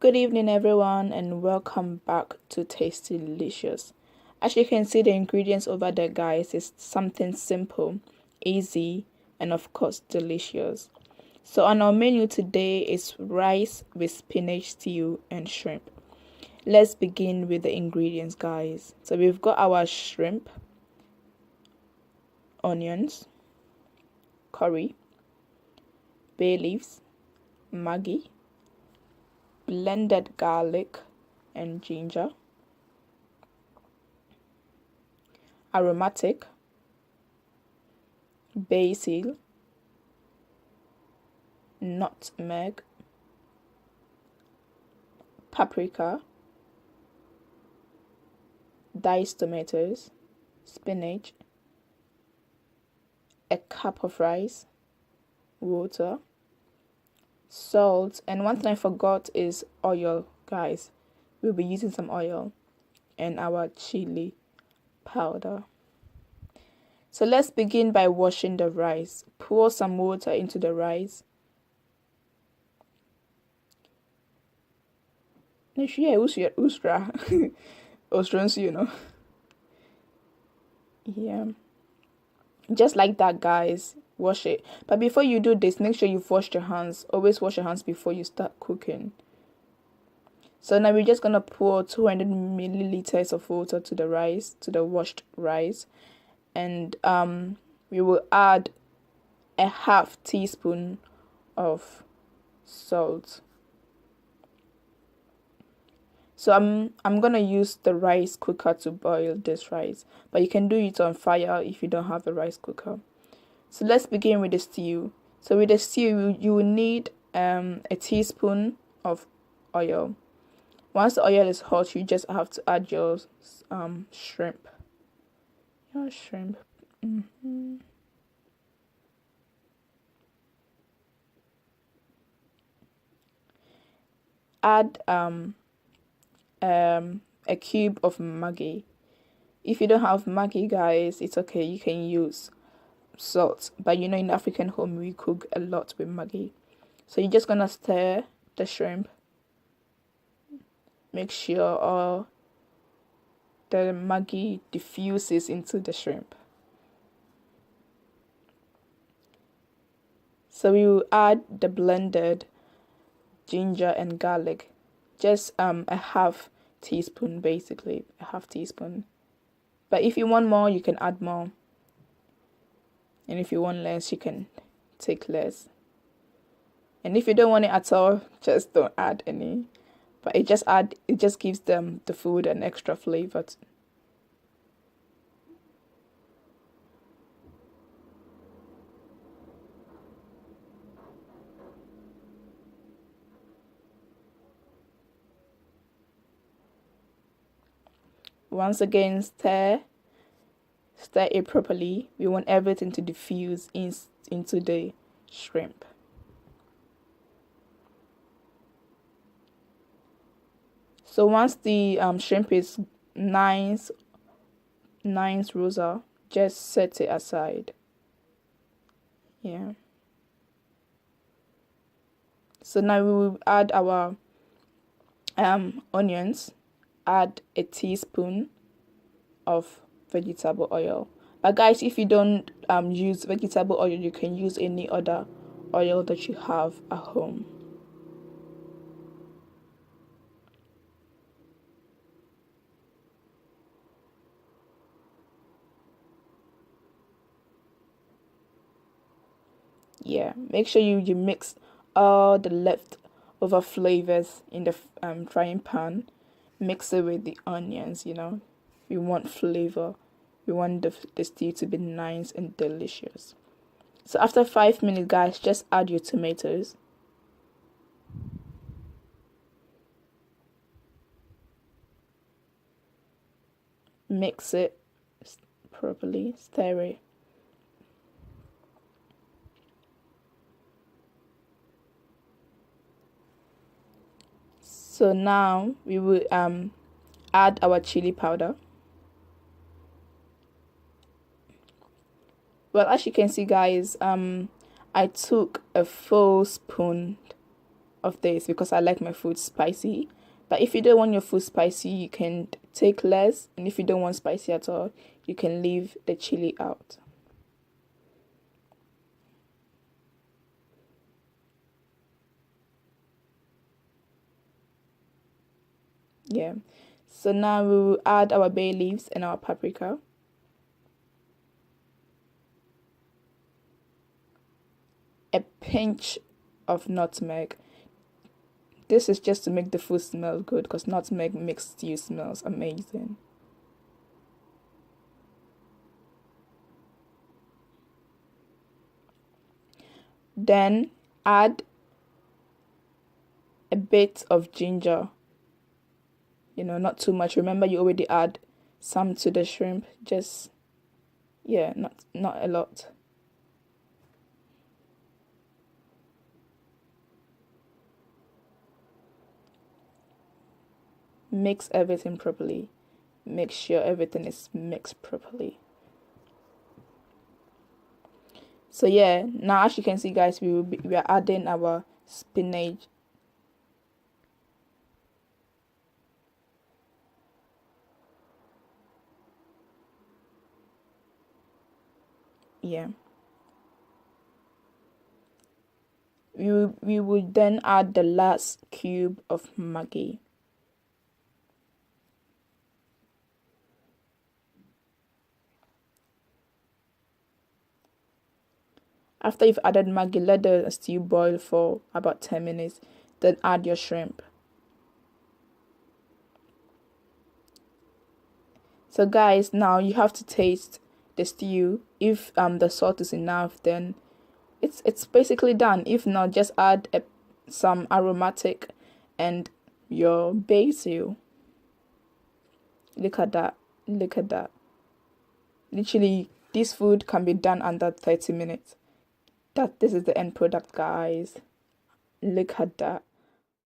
Good evening, everyone, and welcome back to Tasty Delicious. As you can see, the ingredients over there, guys, is something simple, easy, and of course, delicious. So, on our menu today is rice with spinach stew and shrimp. Let's begin with the ingredients, guys. So, we've got our shrimp, onions, curry, bay leaves, Maggi, blended garlic and ginger, aromatic, basil, nutmeg, paprika, diced tomatoes, spinach, a cup of rice, water, salt, and one thing I forgot is oil, guys. We'll be using some oil and our chili powder. So let's begin by washing the rice. Pour some water into the rice. Yeah, just like that, guys. Wash it. But before you do this, make sure you've washed your hands. Always wash your hands before you start cooking. So now we're just gonna pour 200 milliliters of water to the rice, to the washed rice, and we will add a half teaspoon of salt. So I'm gonna use the rice cooker to boil this rice, but you can do it on fire if you don't have a rice cooker. So let's begin with the stew. So with the stew, you will need a teaspoon of oil. Once the oil is hot, you just have to add your shrimp. Your shrimp. Add a cube of Maggi. If you don't have Maggi, guys, it's okay. You can use salt. But you know, in African home, we cook a lot with Maggi. So you're just gonna stir the shrimp. Make sure all the Maggi diffuses into the shrimp. So we will add the blended ginger and garlic. Just a half teaspoon, basically, a half teaspoon. But if you want more, you can add more. And if you want less, you can take less. And if you don't want it at all, just don't add any. But it just gives them the food an extra flavor. Once again, stir it properly. We want everything to diffuse into the shrimp. So once the shrimp is nice rosa, just set it aside. Yeah. So now we will add our onions. Add a teaspoon of vegetable oil. But guys, if you don't use vegetable oil, you can use any other oil that you have at home. Yeah, make sure you mix all the leftover flavors in the frying pan. Mix it with the onions, you know. We want flavor. We want the stew to be nice and delicious. So after 5 minutes, guys, just add your tomatoes. Mix it properly, stir it. So now we will add our chili powder. Well, as you can see, guys, I took a full spoon of this because I like my food spicy. But if you don't want your food spicy, you can take less. And if you don't want spicy at all, you can leave the chili out. Yeah. So now we will add our bay leaves and our paprika. A pinch of nutmeg. This is just to make the food smell good because nutmeg makes stew smells amazing. Then add a bit of ginger. Not too much. Remember, you already add some to the shrimp. Just, yeah, not a lot. Mix everything properly. Make sure everything is mixed properly. So yeah, now as you can see, guys, we are adding our spinach. Yeah. We would then add the last cube of Maggi. After you've added Maggi, let the stew boil for about 10 minutes. Then add your shrimp. So guys, now you have to taste the stew. If the salt is enough, then it's basically done. If not, just add some aromatic and your basil. Look at that. Look at that. Literally, this food can be done under 30 minutes. This is the end product, guys. Look at that.